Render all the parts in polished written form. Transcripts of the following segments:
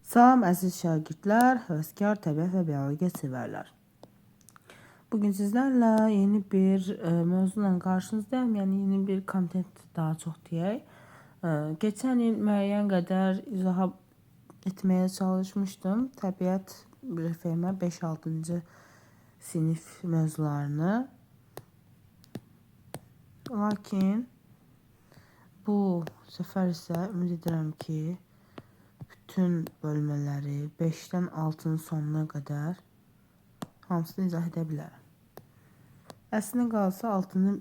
Salam əziz şagirdlər, həvəskar təbiət və biologiya sevərlər. Bugün sizlərlə yeni bir mövzuyla qarşınızdayım, yəni yeni bir kontent daha çox deyək. Keçən il müəyyən qədər izah etməyə çalışmışdım təbiət RFM 5-6-cı sinif mövzularını. Lakin bu səfər isə ümid edirəm ki, bütün bölmələri 5-dən 6-nın sonuna qədər hamısını izah edə bilərəm. Əslində qalsa 6-nın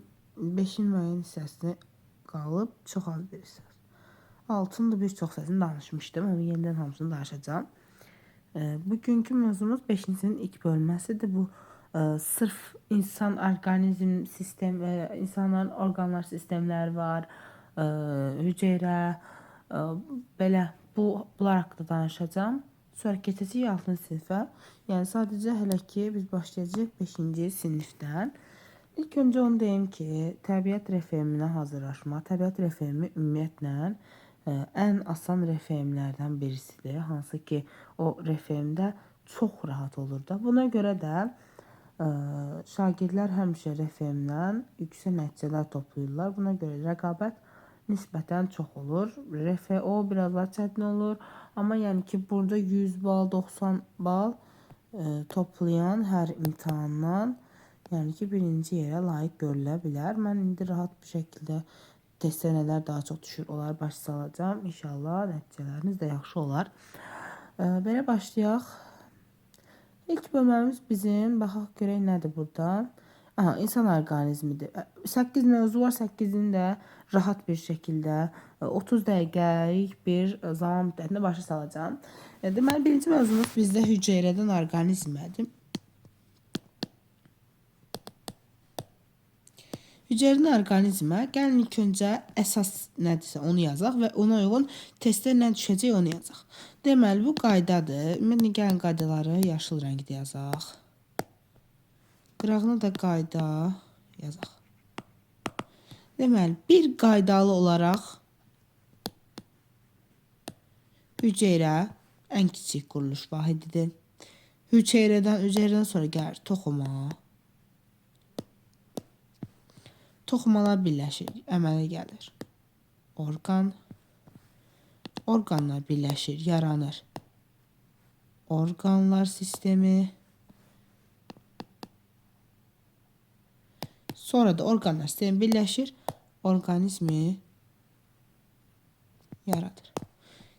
5-in müəyyən hissəsini qalıb, çox az bir hissəsi. 6-nın da bir çox hissəsini danışmışdım, amma yenidən hamısını danışacağım. Bugünkü mövzumuz 5-ci sinifin ilk bölməsidir. Bu sırf insan orqanizm sistem və insanların orqanlar sistemləri var, hüceyrə, belə bunlar haqqında danışacağım. Sonra keçəcəyik 6-cı sinifə. Yəni sadəcə hələ ki biz başlayacağıq 5-ci sinifdən. İlk öncə onu deyim ki, təbiət RFM-nə hazırlaşma, təbiət RFM ümumiyyətlə ən asan RFM-lərdən birisidir. Hansı ki o RFM-də çox rahat olur da. Buna görə də şagirdlər həmişə RFM-dən yüksək nəticələr toplayırlar. Buna görə rəqabət nisbətən çox olur. RFO biraz daha çətin olur. Amma yəni ki, burada 100 bal, 90 bal toplayan hər imtahandan yəni ki, birinci yerə layiq görülə bilər. Mən indi rahat bir şəkildə testdə nələr daha çox düşür, onları başa salacağım. İnşallah nəticələriniz də yaxşı olar. Belə başlayaq. İlk bölməmiz bizim, baxaq görək nədir burada. İnsan orqanizmidir. 8 mövzu var, 8-ini də rahat bir şəkildə 30 dəqiqəlik bir zaman müddətində başa salacağım. Deməli, birinci mövzumuz bizdə hüceyrədən orqanizmdir. Hüceyrədən orqanizmə gəlin ilk öncə əsas nədirsə onu yazaq və ona uyğun testdə nə düşəcək onu yazaq. Deməli, bu qaydadır. Ümumiyyətlə, gəlin qaydaları yaşıl rəngdə yazaq. Qırağına da qayda yazaq. Deməli, bir qaydalı olaraq hüceyrə ən kiçik quruluş vahididir. Hüceyrədən sonra gəlir toxuma. Toxumalar birləşir, əmələ gəlir. Orqan. Orqanlar birləşir, yaranır. Orqanlar sistemi. Sonra da orqanlar sistemi birləşir, orqanizmi yaradır.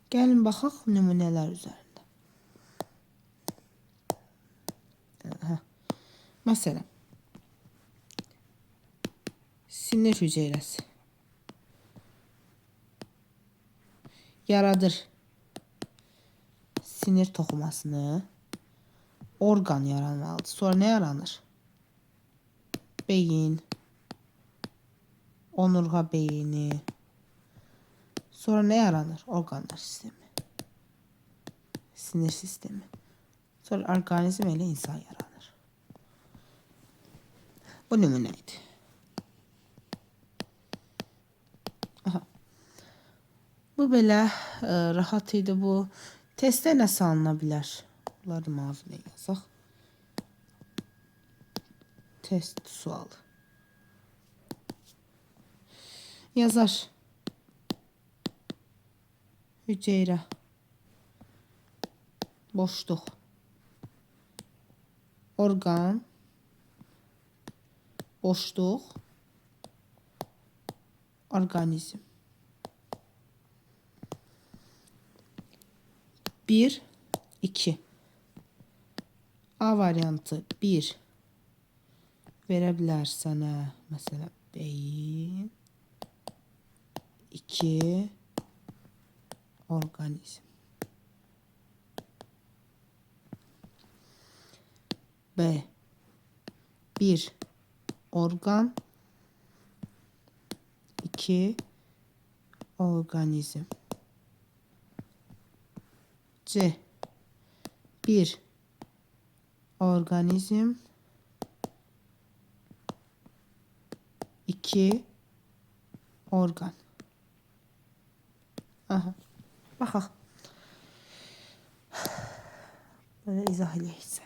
Gəlin baxaq nümunələr üzərində. Məsələn, sinir hüceyrəsi yaradır sinir toxumasını, orqan yaranmalıdır. Sonra nə yaranır? Beyin, onurğa beyini. Sonra nə yaranır? Orqanlar sistemi, sinir sistemi. Sonra orqanizm ilə insan yaranır. Bu nümunə idi. Bu belə rahat idi bu. Testdə nə salına bilər? Bunları mavilə yazaq. Test sualı. Yazar. Hüceyrə. Boşluq. Orqan. Boşluq. Orqanizm. 1, 2. A variantı 1 verə bilər sənə, məsələn, beyin. 2 orqanizm. B 1 orqan, 2 orqanizm. C 1 orqanizm, 2 orqan. Baxaq. Böyle izah eləyək sizə.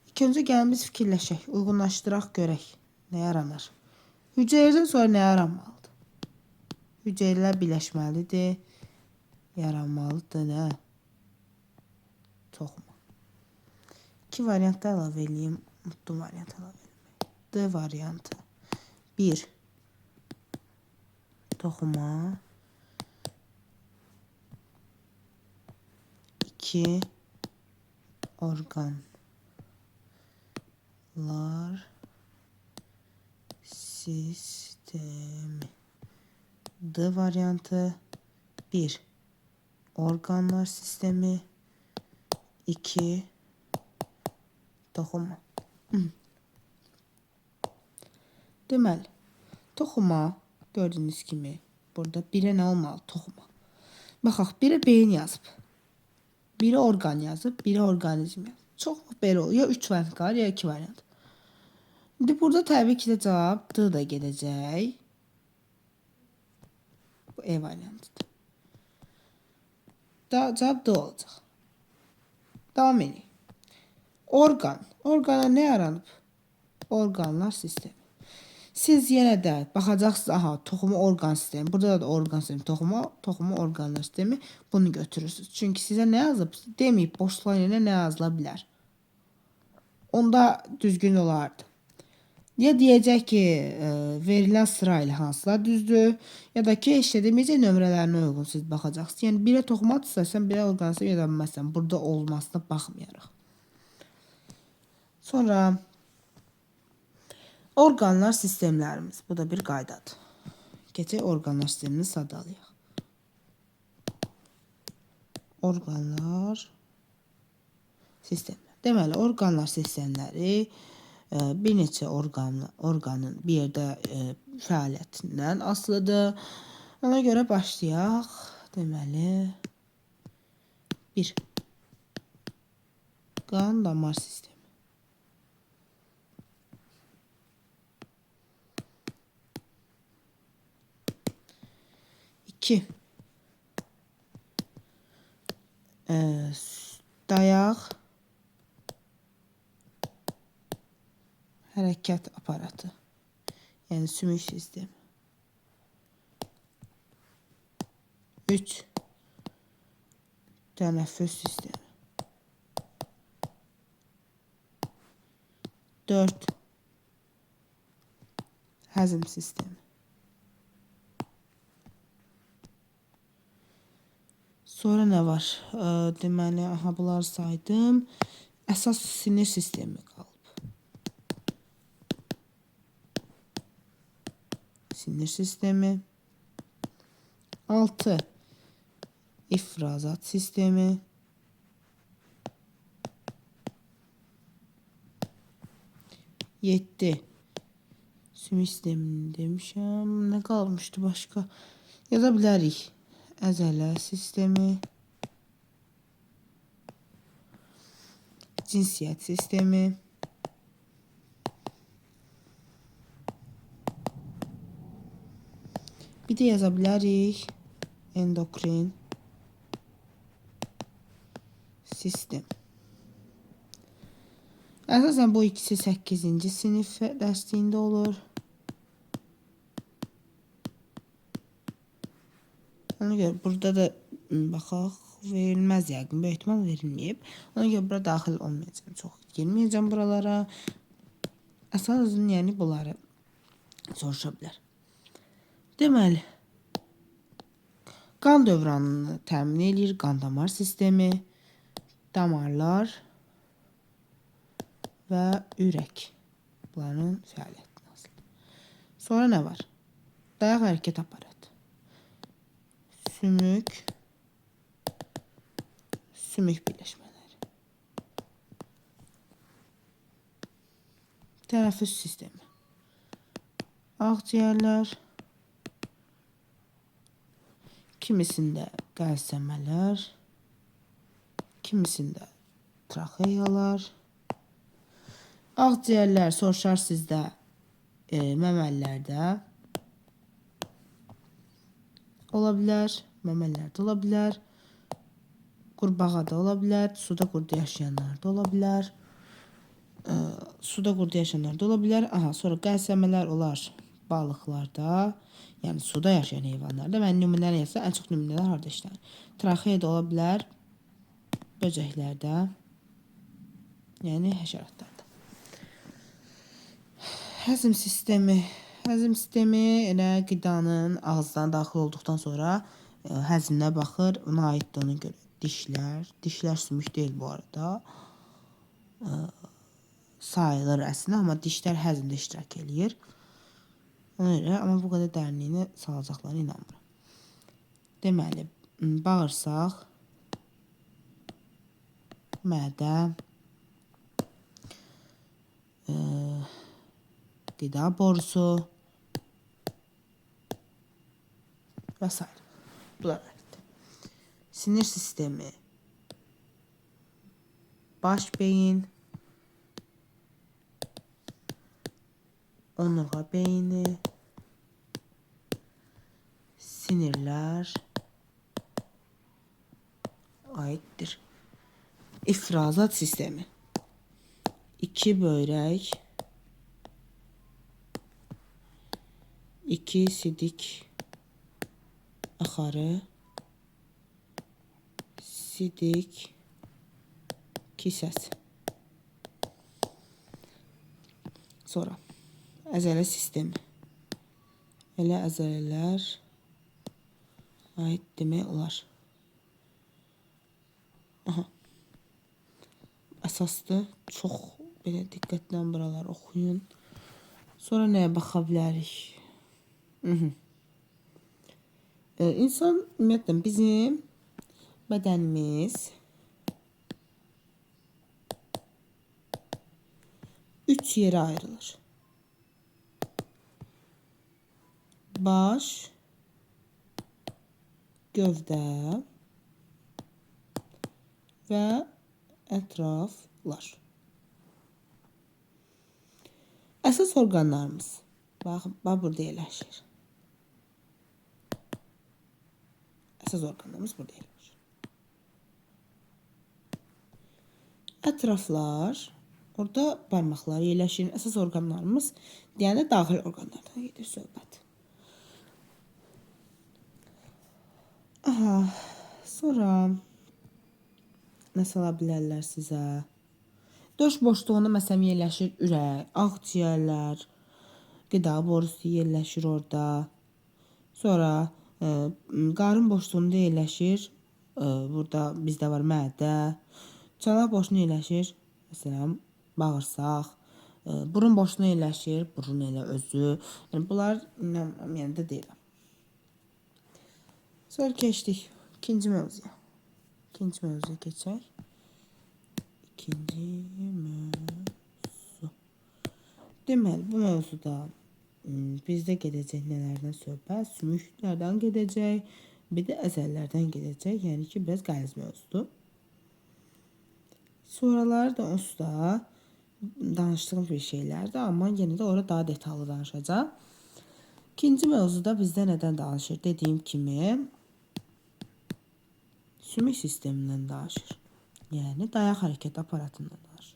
İlk öncə gəlin biz fikirləşək, uyğunlaşdıraq görək nə yaranır. Hüceyrədən sonra nə yaranmalıdır? Hüceyrələr birləşməlidir. Yaranmalıdır nə? Toxuma. 2 variant da əlavə eləyim. Unutdum variant əlavə eləmək. D variantı. 1. Toxuma. 2. Organlar sistemi. D variantı. 1. Organlar sistemi. 2. Toxuma. Deməli, toxuma gördüyünüz kimi burada 1'ə nə olmalı? Toxuma. Baxaq, 1'ə beyin yazıb. 1'ə organ yazıb, 1'ə organizm yazıb. Çox belə olur. Ya 3 variant qalır, ya 2 variant. İndi burada təbii ki də cavab D da gedəcək. Bu E variantıdır. Cavab D olacaq. Davam edək. Organ. Organa nə yaranıb? Organlar sistemi. Siz yenə də baxacaqsınız, aha, toxuma orqan sistemi. Burada da orqan sistemi, toxuma orqanlar sistemi. Bunu götürürsünüz. Çünki sizə nə yazıb? Deməyib, boşluğun yerine nə yazıla bilər? Onda düzgün olardı. Ya deyəcək ki, verilən sırayla hansılar düzdür, ya da ki, işte deməyəcək nömrələrinə uyğun siz baxacaqsınız. Yəni, birə toxuma tutsasən, birə orqan sistemi edə bilməzsən. Burada olmasına baxmayaraq. Sonra organlar sistemlərimiz. Bu da bir qaydadır. Keçək organlar sistemini sadalayaq. Organlar sistemlər. Deməli, organlar sistemləri bir neçə orqanın bir yerdə fəaliyyətindən asılıdır. Ona görə başlayaq. Deməli, 1. Qan damar sistemi. 2. Dayaq hərəkət aparatı. Yəni sümük sistemi. 3. Tənəffüs sistemi. 4. Həzm sistemi. Sonra nə var? Deməli, aha, bunları saydım. Əsas sinir sistemi qalıb. Sinir sistemi. 6. İfrazat sistemi. 7. Sümük sistemini demişəm. Nə qalmışdı başqa? Yaza bilərik. Əzələ sistemi. Cinsiyyət sistemi. Bir də yaza bilərik. Endokrin sistem. Əsasən bu ikisi 8-ci sinif dərsliyində olur. Ona görə burada da baxaq, verilməz yəqin, böyük ehtimal verilməyib. Ona görə bura daxil olmayacağım, çox girməyəcəm buralara. Əsasən yəni bunları soruşa bilər. Deməli, qan dövranını təmin edir qan damar sistemi, damarlar və ürək. Bunların fəaliyyətindən asılıdır. Sonra nə var? Dayaq hərəkət aparatı. Sümük birləşmələri. Tənəffüs sistemi. Ağciyərlər. Kimisində qəlsəmələr. Kimisində traxeyalar. Ağciyərlər soruşar sizdə məməlilərdə ola bilər. Məməlilərdə ola bilər. qurbağa da ola bilər, suda qurdu yaşayanlar da ola bilər. Suda qurdu yaşayanlar da ola bilər. Aha, sonra qəlsəmələr olar balıqlarda, yəni suda yaşayan heyvanlarda. Mən nümunələr yazsam, ən çox nümunələr harda işlənir? Traxeya da ola bilər böcəklərdə, yəni həşəratlarda. Həzm sistemi. Həzm sistemi elə qidanın ağızdan daxil olduqdan sonra həzminə baxır, ona aiddir ona görə. Dişlər sümük deyil bu arada. Sayılır əslində, amma dişlər həzmdə iştirak eləyir. Ona görə, amma bu qədər dərinliyini salacaqlarına inanmıram. Deməli, bağırsaq, mədə, qida borusu və s. Bunlar aiddir. Sinir sistemi, baş beyin, onurğa beyni, sinirlər aiddir. İfrazat sistemi. 2 böyrək, 2 sidik axarı, sidik kisəsi. Sonra əzələ sistemi. Elə əzələlər aid demək olar. Aha. Əsasdır. Çox belə diqqətlə buralar oxuyun. Sonra nəyə baxa bilərik? İnsan, ümumiyyətlə, bizim bədənimiz 3 yerə ayrılır. Baş, gövdə və ətraflar. Əsas orqanlarımız, bax burada yerləşir. Əsas orqanlarımız burada yerləşir. Ətraflar, orada barmaqlar yerləşir. Əsas orqanlarımız, yəni daxil orqanlardan gedir söhbət. Aha, sonra nə sala bilərlər sizə? Döş boşluğunda məsələn yerləşir ürək, ağciyərlər, qida borusu yerləşir orada. Sonra qarın boşluğunda yerləşir, burada bizdə var mədə. Çanaq boşluğunda yerləşir, məsələn, bağırsaq. Burun boşluğunda yerləşir, burun elə özü. Yəni, bunlar yəni də deyiləm. Sonra keçdik ikinci mövzuya. İkinci mövzuya keçək. İkinci mövzu. Deməli, bu mövzuda bizdə gedəcək nələrdən söhbət? Sümüklərdən gedəcək, bir də əzəllərdən gedəcək. Yəni ki, biraz qəliz mövzudur. Sonraları da onsuz da danışdığım bir şeylərdir, amma yenə də orada daha detallı danışacağım. İkinci mövzuda bizdə nədən danışır? Dediyim kimi, sümük sistemindən danışır. Yəni, dayaq hərəkət aparatından danışır.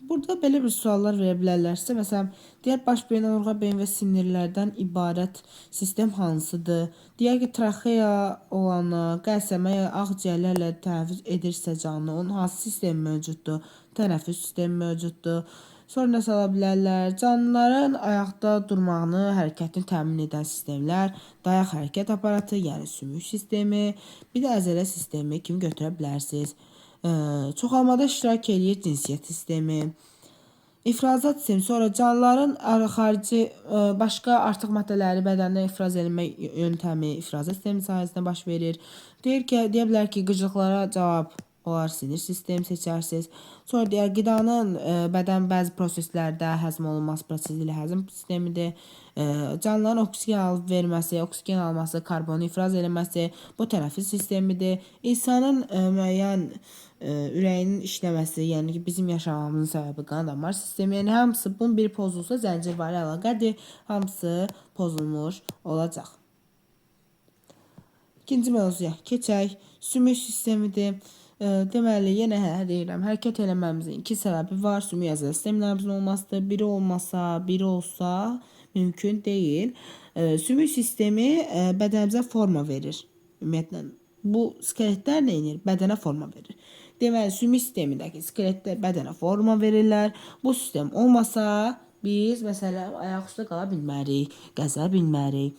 Burada belə bir suallar verə bilərlərsə, məsələn, deyər baş beyin, onurğa beyin və sinirlərdən ibarət sistem hansıdır? Deyər ki, traxeya olanı, qəlsəmə ya ağciyərlərlə tənəffüs edirsə canlı, onun hansı sistemi mövcuddur? Tənəffüs sistemi mövcuddur. Sonra nə sala bilərlər? Canlıların ayaqda durmağını, hərəkətini təmin edən sistemlər, dayaq hərəkət aparatı, yəni sümük sistemi, bir də əzələ sistemi kimi götürə bilərsiniz. Çoxalmada iştirak eləyir cinsiyyət sistemi, ifrazat sistemi, sonra canlıların xarici başqa artıq maddələri bədəndən ifraz etmə yöntəmi ifrazat sistemi sayəsində baş verir. Deyə bilər ki, qıcıqlara cavab olar sinir sistemi seçərsiniz. Sonra deyər qidanın bədən bəzi proseslərdə həzm olunması prosesi ilə həzm sistemidir. Canlıların oksigen alıb verməsi, oksigen alması, karbonu ifraz eləməsi bu tənəffüs sistemidir. İnsanın müəyyən ürəyinin işləməsi, yəni ki, bizim yaşamamızın səbəbi qan damar sistemi. Yəni hamısı bunun biri pozulsa zəncirvari əlaqədir, hamısı pozulmuş olacaq. İkinci mövzuya keçək. Sümük sistemidir. Deməli, yenə deyirəm, hərəkət eləməmizin iki səbəbi var. Sümük əzələ sistemlərimizin olmasıdır. Biri olmasa, biri olsa mümkün deyil. Sümük sistemi bədənimizə forma verir. Ümumiyyətlə, bu skeletlər nə edir? Bədənə forma verir. Deməli, sümük sistemindəki skeletlər bədənə forma verirlər. Bu sistem olmasa, biz məsələn ayaq üstə qala bilmərik, gəzə bilmərik.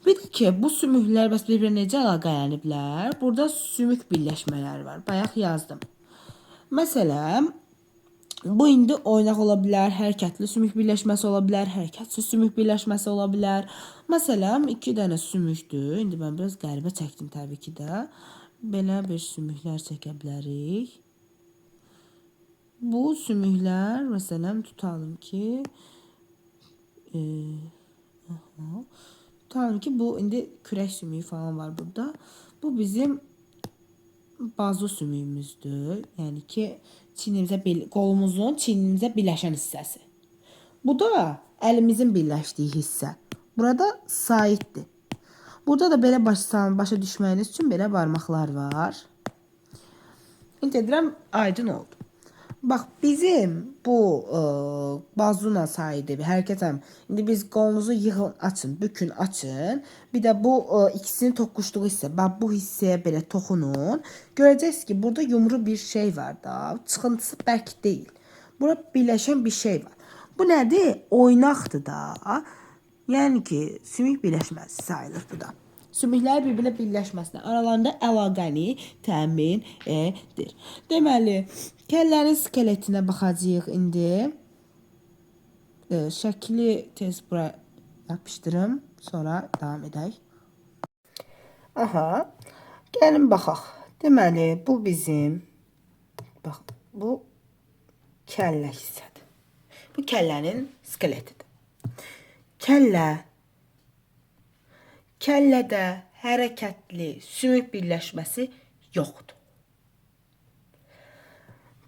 Bir de ki, bu sümüklər bəs bir-birinə necə əlaqələniblər? Burada sümük birləşmələri var. Bayaq yazdım. Məsələn, bu indi oynaq ola bilər, hərəkətli sümük birləşməsi ola bilər, hərəkətsiz sümük birləşməsi ola bilər. Məsələn, iki dənə sümükdür. İndi mən biraz qəribə çəkdim təbii ki də. Belə bir sümüklər çəkə bilərik. Bu sümüklər, məsələn, tutalım ki, tutalım ki, bu indi kürək sümüyü falan var burada. Bu bizim bazu sümüyümüzdür. Yəni ki, qolumuzun çiynimizə birləşən hissəsi. Bu da əlimizin birləşdiyi hissə. Burada saitdir. Burada da belə başa düşməyiniz üçün belə barmaqlar var. İndi edirəm, aydın oldu. Bax, bizim bu bazuna sayıdır, hərəkətəm. İndi biz qolunuzu yığın, açın, bükün, açın. Bir də bu ikisinin toqquşduğu hissə, bax bu hissəyə belə toxunun. Görəcəksiniz ki, burada yumru bir şey var da, çıxıntısı bərk deyil. Burada birləşən bir şey var. Bu nədir? Oynaqdır da. Yəni ki, sümük birləşməsi sayılır bu da. Sümüklər bir-birinə birləşməsinə aralarında əlaqəni təmin edir. Deməli, kəllənin skeletinə baxacağıq indi. Şəkli tez bura yapışdırım, sonra davam edək. Aha, gəlin baxaq. Deməli, bu bizim, bax, bu kəllə hissədir. Bu kəllənin skeletidir. Kəllədə hərəkətli sümük birləşməsi yoxdur.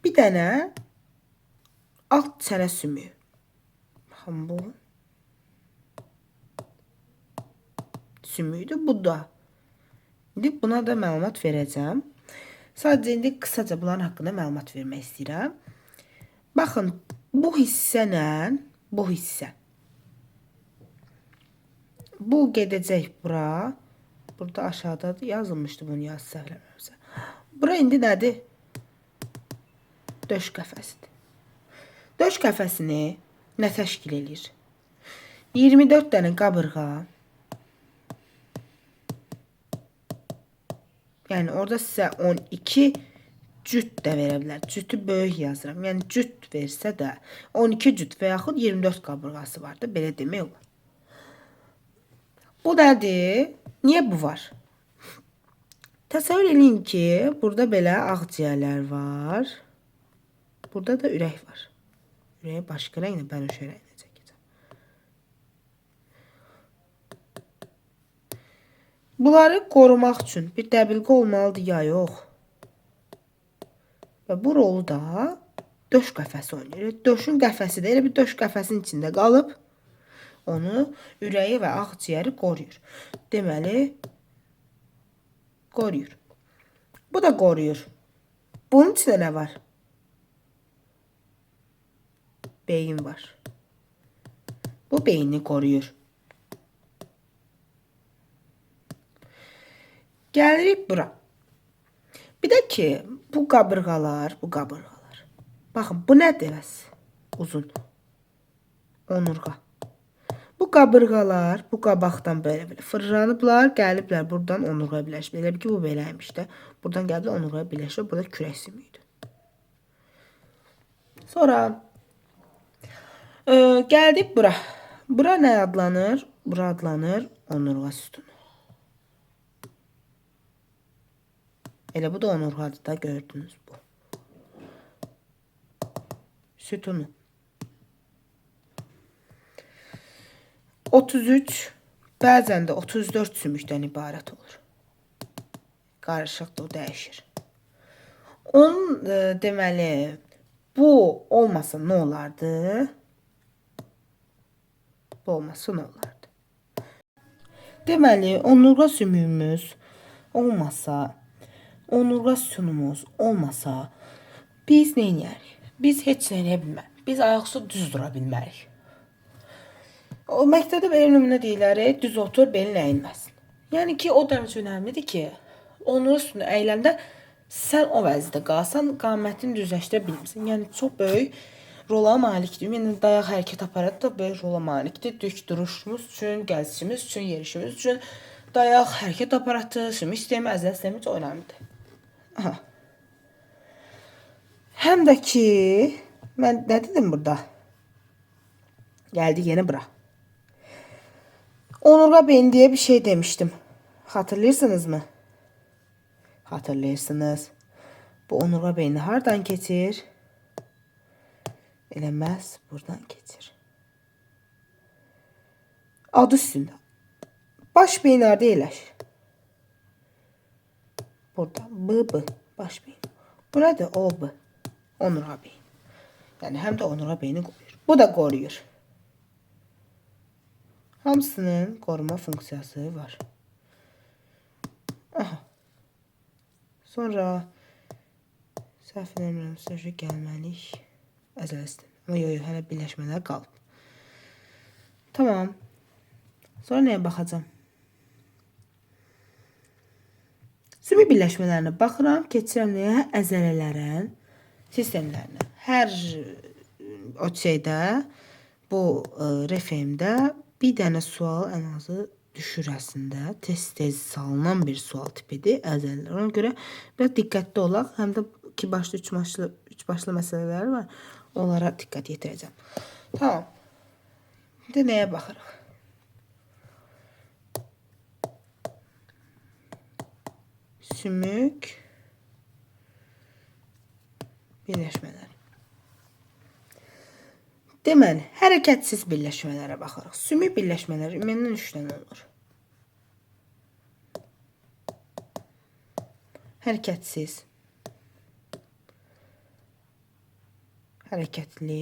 Bir dənə alt çənə sümüyü. Baxın, bu sümüydür, bu da. İndi buna da məlumat verəcəm. Sadəcə indi qısaca bunların haqqında məlumat vermək istəyirəm. Baxın, bu hissənlə bu hissə. Bu gedəcək bura. Burada aşağıda yazılmışdı bunu yaz səhvləməmsə. Bura indi nədir? Döş qəfəsidir. Döş qəfəsini nə təşkil edir? 24 dənə qabırğa. Yəni orada sizə 12 cüt də verə bilər. Cütü böyük yazıram. Yəni cüt versə də 12 cüt və yaxud 24 qabırğası var da, belə demək olar. Bu nədir? Niyə bu var? Təsəvvür edin ki, burada belə ağciyərlər var. Burada da ürək var. Ürəyi başqa rənglə, bənövşə rənglə çəkəcəm. Bunları qorumaq üçün bir dəbilqə olmalıdır ya yox. Və bu rolu da döş qəfəsi oynayır. Döşün qəfəsi də elə bir döş qəfəsinin içində qalıb, onu ürəyi və ağciyəri qoruyur. Deməli, qoruyur. Bu da qoruyur. Bunun içində nə var? Beyin var. Bu beyni qoruyur. Gəlirik bura. Bir də ki, bu qabırğalar. Baxın, bu nədir? Uzun. Onurğa. Bu qabırğalar bu qabaqdan belə fırlanıblar, gəliblər buradan onurğaya birləşib. Elə ki, bu beləymiş də. Buradan gəliblər onurğaya birləşib. Burada kürək sümüyüdür. Sonra gəldik bura. Bura nə adlanır? Bura adlanır onurğa sütunu. Elə bu da onurğadır da, gördünüz bu. Sütunu. 33, bəzən də 34 sümükdən ibarət olur. Qarışıqdır, o dəyişir. Onun deməli, bu olmasa nə olardı? Bu olmasa nə olardı? Deməli, onurğa sümüyümüz olmasa, onurğa sütunumuz olmasa, biz nə edərik? Biz heç nə edə bilmərik. Biz ayaqüstü düz dura bilmərik. O məktəbdə belə nümunə deyilərək, düz otur, belin əyilməsin. Yəni ki, o dərəcə önəmlidir ki, onurğa sütunu əyiləndə sən o vəziyyətdə qalsan, qamətini düzləşdirə bilmirsən. Yəni çox böyük rola malikdir. Yəni dayaq hərəkət aparatı da böyük rola malikdir. Dik duruşumuz üçün, gəzişimiz üçün, yerişimiz üçün dayaq hərəkət aparatı, sümük sistemi, əzələ sistemi çox önəmlidir. Aha. Həm də ki, mən nə dedim burada? Gəldi yeni bura. Onurğa beyni diye bir şey demiştim. Hatırlıyorsunuz mu? Hatırlıyorsunuz. Bu onurğa beyni hardan geçir? Eləməz, buradan geçir. Adı üstünde. Baş beyin nerede yerləşir? Burada. B. Baş beyin. Bu nədir? O. Onurğa beyni. Yani hem de onurğa beyni koruyur. Bu da koruyur. Hamısının koruma funksiyası var. Aha. Sonra səhv eləmirəmsə gəlməlik əzələ sistemi. Ama yox, hələ birləşmələr qalıb. Tamam. Sonra nəyə baxacağım? Sümük birləşmələrinə baxıram, keçirəm nəyə? Əzələlərin sistemlərinə. Hər o şeydə, bu RFM-də bir dənə sual ən azı düşür əslində. Tez salınan bir sual tipidir əzələlər. Ona görə biraz diqqətli olaq. Həm də 2 başlı, 3 başlı məsələlər var. Onlara diqqət yetirəcəm. Tamam. İndi nəyə baxırıq? Sümük birləşmələri. Deməli, hərəkətsiz birləşmələrə baxırıq. Sümük birləşmələri ümumiyyətlə 3 dənə olur. Hərəkətsiz, hərəkətli,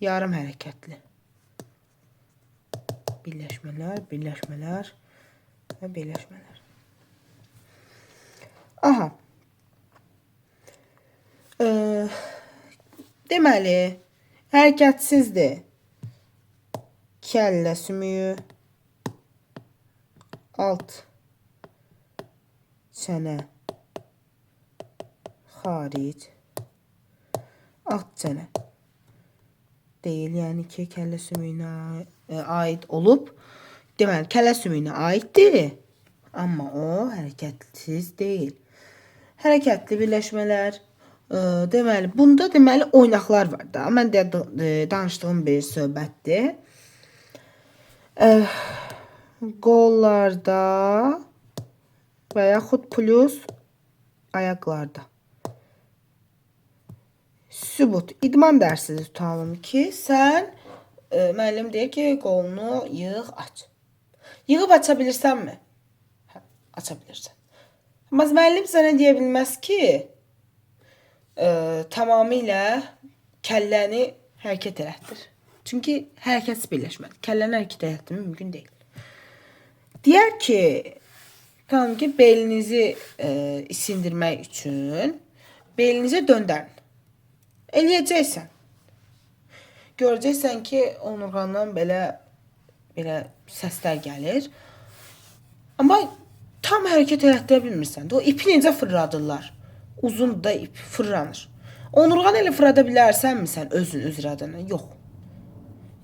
yarım hərəkətli. Birləşmələr və birləşmələr. Aha. Deməli, hərəkətsizdir. Kəllə sümüyü, alt çənə, xaric, alt çənə deyil. Yəni ki, kəllə sümüyünə aid olub. Deməli, kəllə sümüyünə aiddir. Amma o hərəkətsiz deyil. Hərəkətli birləşmələr. Deməli, bunda deməli oynaqlar var da. Mən də danışdığım bir söhbətdir. Qollarda və yaxud plus ayaqlarda. Sübut. İdman dərsi tutalım ki, sən müəllim deyir ki, qolunu yığ, aç. Yığıb aça bilirsənmi? Hə, aça bilirsən. Amma müəllim sənə deyə bilməz ki, tamamilə kəlləni hərəkət elətdir. Çünki hərəkətsiz birləşmədir. Kəlləni hərəkət elətdirmək mümkün deyil. Deyər ki, tamam ki, belinizi isindirmək üçün belinizi döndərin. Eləyəcəksən. Görəcəksən ki, onurğandan belə səslər gəlir. Amma tam hərəkət elətdirə bilmirsən. O ipi necə fırladırlar? Uzun da ip fırlanır. Onurğanı elə fırlada bilərsənmi sən özün öz iradənlə? Yox.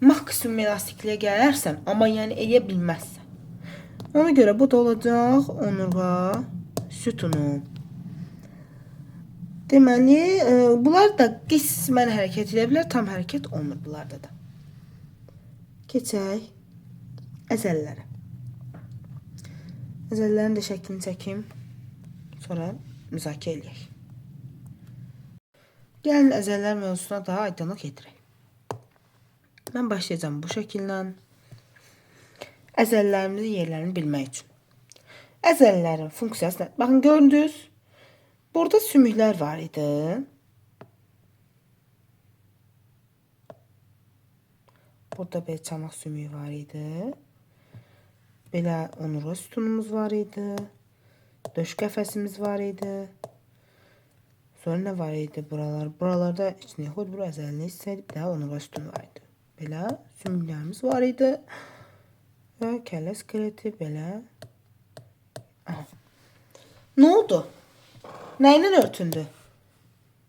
Maksimum elastikliyə gələrsən, amma yəni eləyə bilməzsən. Ona görə bu da olacaq onurğa sütunu. Deməli, bunlar da qismən hərəkət edə bilər, tam hərəkət olmur bunlarda da. Keçək əzələlərə. Əzələlərin də şəklini çəkim, sonra müzakirə eləyək. Gəlin əzələlər mövzusuna daha aydınlıq yetirək. Mən başlayacağım bu şəkillə. Əzələlərimizin yerlərini bilmək üçün. Əzələlərin funksiyası nə? Baxın, gördünüz. Burada sümüklər var idi. Burada belə çamaq sümüyü var idi. Belə onurğa sütunumuz var idi. Döş qəfəsimiz var idi. Sonra nə var idi buralar? Buralarda içine xod bura əzəlini hissəydi. Bir daha onurğa sütunu var idi. Belə sümüklərimiz var idi. Və kəllə skeleti belə. Aha. Nə oldu? Nə ilə örtündü?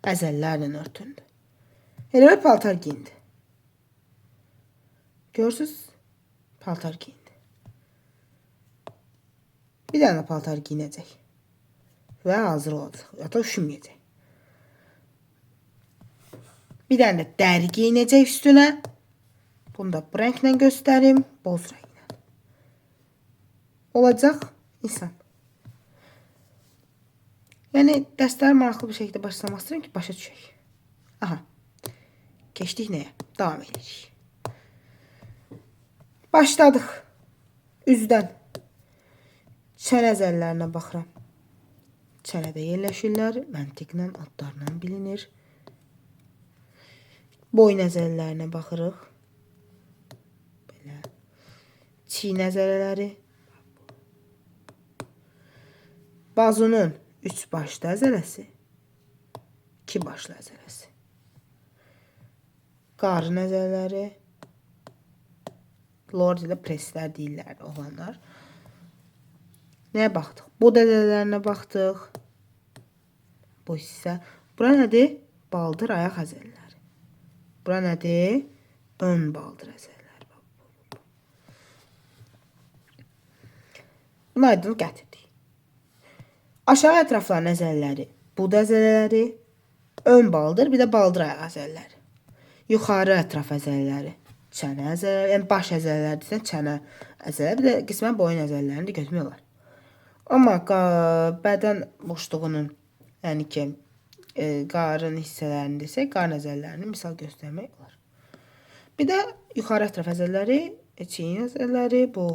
Əzəllərlə örtündü. Elə bir paltar giyindi. Görürsünüz? Paltar giyindi. Bir dənə paltar giyinəcək. Və hazır olacaq. Ya da üşüməyəcək. Bir dənə də dəri giyinəcək üstünə. Bunu da bu rənglə göstərim. Boz rənglə. Olacaq insan. Yəni dərsləri maraqlı bir şəkildə başlamaq istəyirəm ki, başa düşək. Aha. Keçdik nəyə? Davam edirik. Başladıq. Üzdən. Çənə əzəllərinə baxıram. Çənədə yerləşirlər. Məntiqlə, adlarla bilinir. Boyun əzəllərinə baxırıq. Belə. Çiyin əzələləri. Bazunun 3 başlı əzələsi. 2 başlı əzələsi. Qarın əzələləri. Lord ilə preslər deyirlər olanlar. Nəyə baxdıq? Bod əzələlərinə baxdıq. Bu hissə. Bura nədir? Baldır ayaq əzələləri. Bura nədir? Ön baldır əzələləri. Bunu aydın gətirdik. Aşağı ətrafların əzələləri. Bud əzələləri. Ön baldır, bir də baldır ayaq əzələləri. Yuxarı ətraf əzələləri. Çənə əzələləri. Yəni baş əzələləri desən, çənə əzələləri. Bir də qismən boyun əzələlərini də götürmək olar. Amma bədən boşluğunun, yəni ki, qarın hissələrini desək, qarın əzəllərini misal göstərmək olar. Bir də yuxarı ətraf əzəlləri, çiyin əzəlləri, bu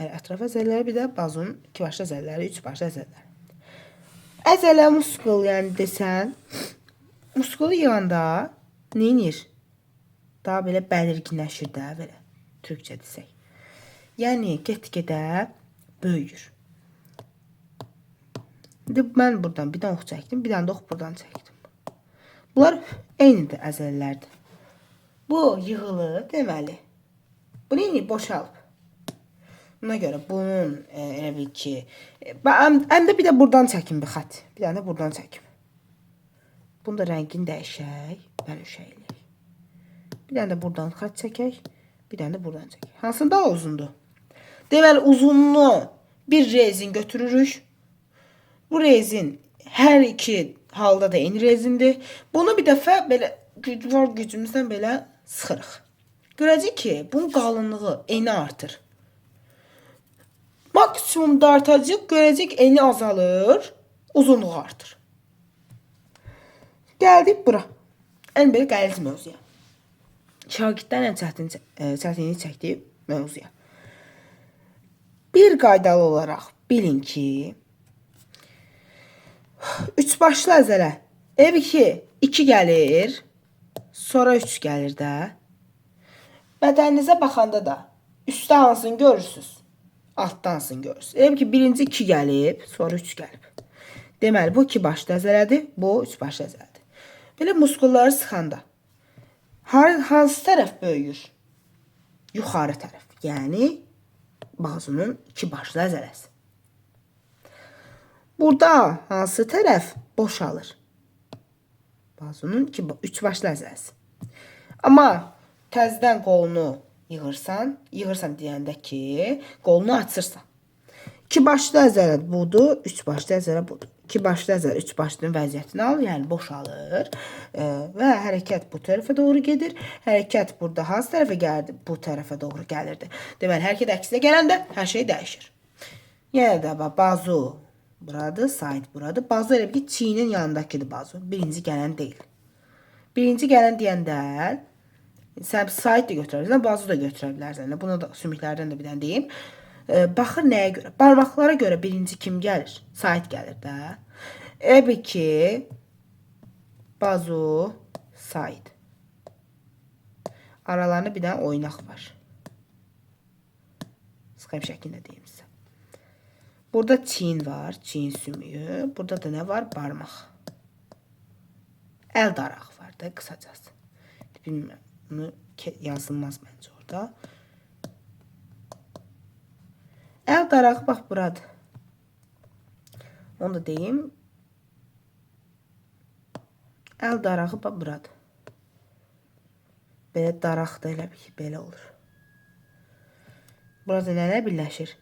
ətraf əzəlləri, bir də bazunun 2 başlı əzəlləri, 3 başlı əzəlləri. Əzələ muskul, yəni desən, muskulu yığanda neyinir? Daha belə bəlirginləşir də, belə, türkçə desək. Yəni, get-gedə böyüyür. İndi mən buradan bir dənə ox çəkdim, bir dənə də ox buradan çəkdim. Bunlar eynidir əzələlərdir. Bu yığılır, deməli. Bu neyini boşalıb. Buna görə bunun elə bil ki, həm də bir də buradan çəkim bir xət. Bir dənə də buradan çəkim. Bunu da rəngini dəyişək, bənövşəyləyək. Bir dənə də buradan xət çəkək, bir dənə də buradan çəkək. Hansını daha uzundur? Deməli, uzunluğu bir rezin götürürük. Bu rezin hər iki halda da eyni rezindir. Bunu bir dəfə belə gücümüzdən belə sıxırıq. Görəcək ki, bunun qalınlığı eni artır. Maksimumda artacaq, görəcək eni azalır, uzunluğu artır. Gəldik bura. Ən belə qəliz mövzuya. Şagirdlərin çətinliyi çəkdiyi mövzuya. Bir qaydalı olaraq bilin ki, 3 başlı əzələ. Elə bil ki, 2 gəlir, sonra 3 gəlir də. Bədəninizə baxanda da üstdə hansını görürsünüz, altda hansını görürsünüz. Elə bil ki, birinci 2 gəlib, sonra 3 gəlib. Deməli, bu 2 başlı əzələdir, bu 3 başlı əzələdir. Belə muskulları sıxanda hansı tərəf böyüyür? Yuxarı tərəf. Yəni, bazunun 2 başlı əzələsi. Burada hansı tərəf boşalır? Bazunun 3 başlı əzələsi. Amma təzədən qolunu yığırsan deyəndə ki, qolunu açırsan. 2 başlı əzələ budur, 3 başlı əzələ budur. 2 başlı əzələ 3 başlının vəziyyətini alır, yəni boşalır və hərəkət bu tərəfə doğru gedir. Hərəkət burada hansı tərəfə gəlirdi? Bu tərəfə doğru gəlirdi. Deməli, hərəkət əksinə gələndə hər şey dəyişir. Yenə də bazu buradır, side buradır. Bazu elə bir ki, çiyinin yanındakıdır bazu. Birinci gələn deyil. Birinci gələn deyəndə sən side də götürə bilərsən, bazu da götürə bilərsən. Buna da sümüklərdən də bir dənə deyim. Baxır nəyə görə? Barmaqlara görə birinci kim gəlir? Side gəlir də. Elə bir ki, bazu, side. Aralarında bir dənə oynaq var. Skype şəklində deyim sizə. Burada çiyin var, çiyin sümüyü. Burada da nə var? Barmaq. Əl darağı var da qısacası. Bilmirəm, bunu yazılmaz məncə orada. Əl darağı bax buradır. Onu da deyim. Əl darağı bax buradır. Belə daraq da elə bir belə olur. Burada nələr birləşir?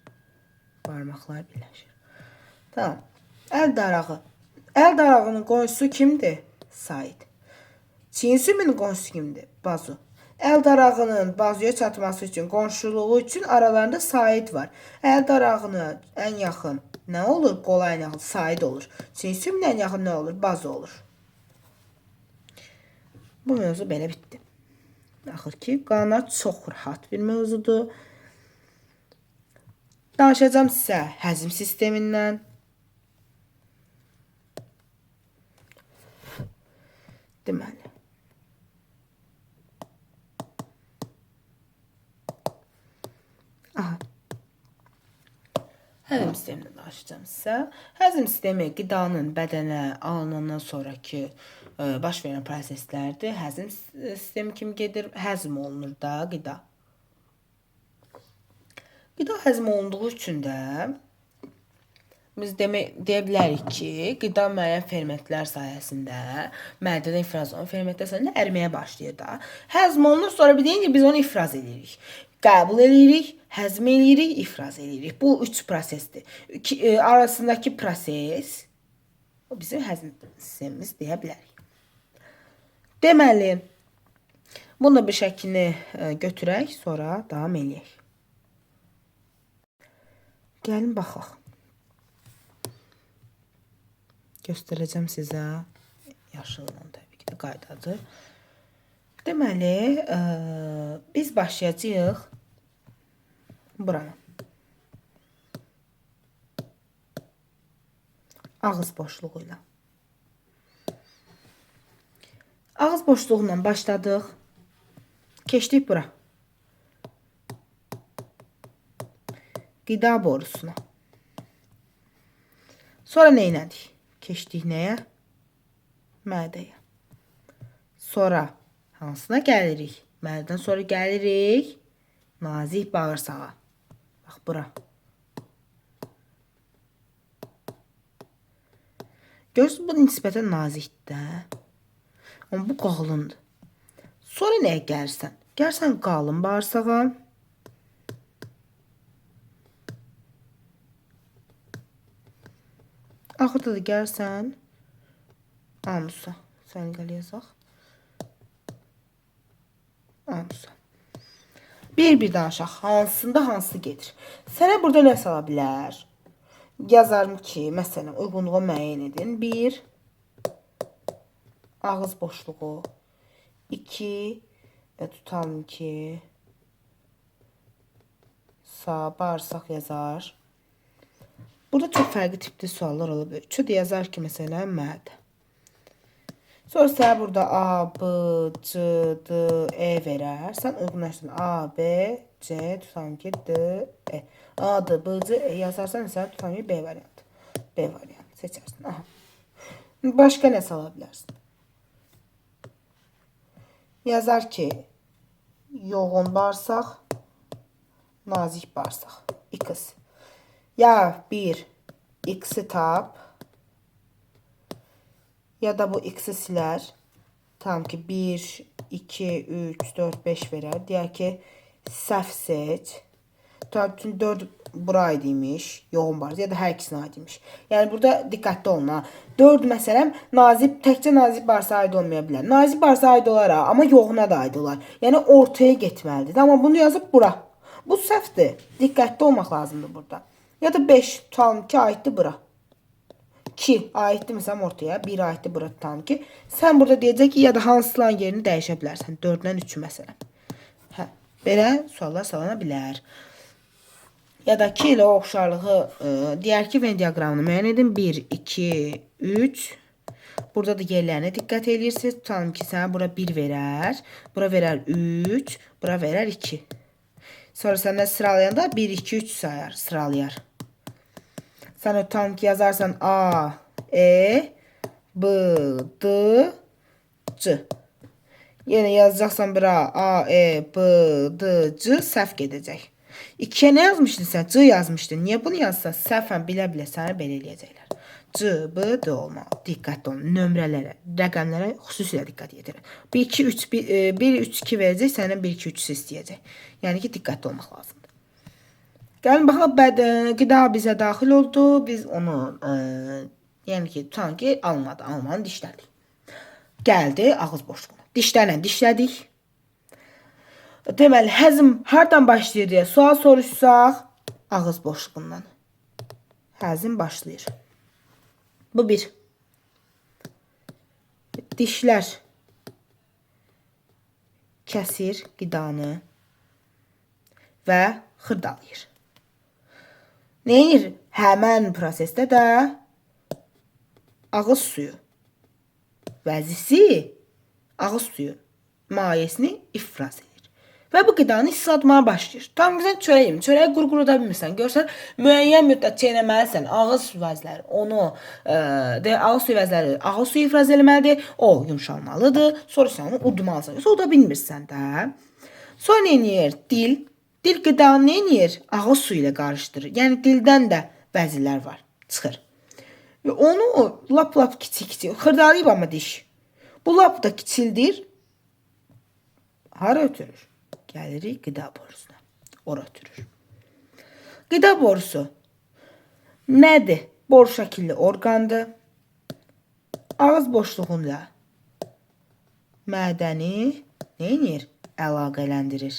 Barmaqlar birləşir. Tamam. Əl darağı. Əl darağının qonşusu kimdir? Said. Çiyin sümüyünün qonşusu kimdir? Bazu. Əl darağının bazuya çatması üçün, qonşuluğu üçün aralarında Said var. Əl darağına ən yaxın nə olur? Qola ən yaxın Said olur. Çiyin sümüyünün ən yaxın nə olur? Bazu olur. Bu mövzu belə bitdi. Axır ki, qalanlar çox rahat bir mövzudur. Danışacağım sizə həzm sistemindən. Deməli. Aha. Həzm sistemindən danışacağım sizə. Həzm sistemi qidanın bədənə alınandan sonraki baş verən proseslərdir. Həzm sistemi kimi gedir, həzm olunur da qida. Qida həzm olunduğu üçün də biz deyə bilərik ki, qida müəyyən fermentlər sayəsində mədədə ifraz olunur. Fermentlər sayəsində əriməyə başlayır da. Həzm olunur, sonra bir deyince biz onu ifraz edirik. Qəbul edirik, həzm edirik, ifraz edirik. Bu üç prosesdir. Arasındakı proses o bizim həzm sistemimiz deyə bilərik. Deməli, bunu bir şəklini götürək, sonra davam eləyək. Gəlin baxaq. Göstərəcəm sizə. Yaşılla təbii ki də qaydadır. Deməli, biz başlayacağıq buranı. Ağız boşluğu ilə. Ağız boşluğundan başladıq. Keçdik bura. Qida borusuna. Sonra nə elədik? Keçdik nəyə? Mədəyə. Sonra hansına gəlirik? Mədədən sonra gəlirik nazik bağırsağa. Bax bura. Görürsünüz, bu nisbətən nazikdir də. Amma bu qalındır. Sonra nəyə gəlirsən? Gəlirsən qalın bağırsağa. Axırda da gəlirsən anusa. Səliqəli yazaq. Anusa. Bir danışaq. Hansında hansı gedir? Sənə burada nə sala bilər? Yazarım ki, məsələn, uyğunluğu müəyyən edin. 1. Ağız boşluğu. 2. Tutalım ki, sağ bağırsaq yazar. Burada çox fərqli tipli suallar ola bilər. 3-də yazar ki, məsələn, mədə. Sonra sənə burada A, B, C, D, E verər. Sən uyğunlaşdın. A, B, C, tutalım ki, D, E. A, D, B, C, E yazarsan, məsələn, tutalım ki, B variantı. B variantı seçərsən. Aha. Başqa nə sala bilərsin? Yazar ki, yoğun bağırsaq, nazik bağırsaq. X. Ya 1 x'i tap ya da bu x'i silər. Tam ki 1, 2, 3, 4, 5 verər. Deyək ki, səhv seç. Bütün 4 buraydı imiş. Yoğun bağırsaq ya da hər ikisine aid imiş. Yəni burada diqqətli olun. 4 məsələn təkcə nazik bağırsağa aid olmaya bilər. Nazik bağırsağa aid olar, amma yoğuna da aid olar. Yəni ortaya getməlidir. Amma bunu yazıb bura. Bu səhvdir. Diqqətli olmaq lazımdır burada. Ya da 5 tutalım ki aiddir bura. 2 aiddir məsələn ortaya. 1 aiddir bura tutalım ki. Sən burada deyəcək ki ya da hansıların yerini dəyişə bilərsən. 4-dən 3-ü məsələn. Hə, belə suallar salana bilər. Ya da 2 ilə oxşarlığı deyər ki Venn diaqramını müəyyən edin. 1, 2, 3. Burada da yerlərinə diqqət edirsiniz. Tutalım ki, sənə bura 1 verər. Bura verər 3. Bura verər 2. Sonra səndən sıralayanda 1, 2, 3 sayar, sıralayar. Sən tutalım ki, yazarsan A, E, B, D, C. Yenə yazacaqsan bura A, E, B, D, C, səhv gedəcək. 2-yə nə yazmışdın sən? C yazmışdın. Niyə bunu yazsan? Səhvən bilə-bilə səni belə eləyəcəklər. C, B, D olmalı. Diqqətli olun. Nömrələrə, rəqəmlərə xüsusilə diqqət yetirin. 1, 2, 3, 1, 3, 2 verəcək, səndən 1, 2, 3 istəyəcək. Yəni ki, diqqətli olmaq lazımdır. Gəlin, baxaq, qida bizə daxil oldu. Biz onu, yəni ki, tutan ki, almadı. Almanı dişlədik. Gəldi ağız boşluğuna. Dişlərlə dişlədik. Deməli, həzm hardan başlayır deyə sual soruşsaq, ağız boşluğundan. Həzm başlayır. Bu bir. Dişlər kəsir qidanı və xırdalayır. Neyir? Həmən prosesdə də ağız suyu vəzisi ağız suyu mayesini ifraz edir. Və bu qidanı islatmaya başlayır. Tam ki, sən çörək yemir. Çörəyi qurquruda bilmirsən. Görsən, müəyyən müddət çeynəməlisən. Ağız vəzləri onu, ağız suyu vəzləri ağız suyu ifraz eləməlidir. O yumşalmalıdır. Sonra sən onu udmalısan. Yoxsa uda bilmirsən də. Sonra nə edir? Dil. Dil qidanı nə edir? Ağız suyu ilə qarışdırır. Yəni dildən də vəzilər var. Çıxır. Və onu lap kiçik xırdalayıb amma diş. Bu lap da kiçildir. Hara ötürür? Gəlirik qida borusuna. Ora ötürür. Qida borusu nədir? Boru şəkilli orqandır. Ağız boşluğunda mədəni nə edir? Əlaqələndirir.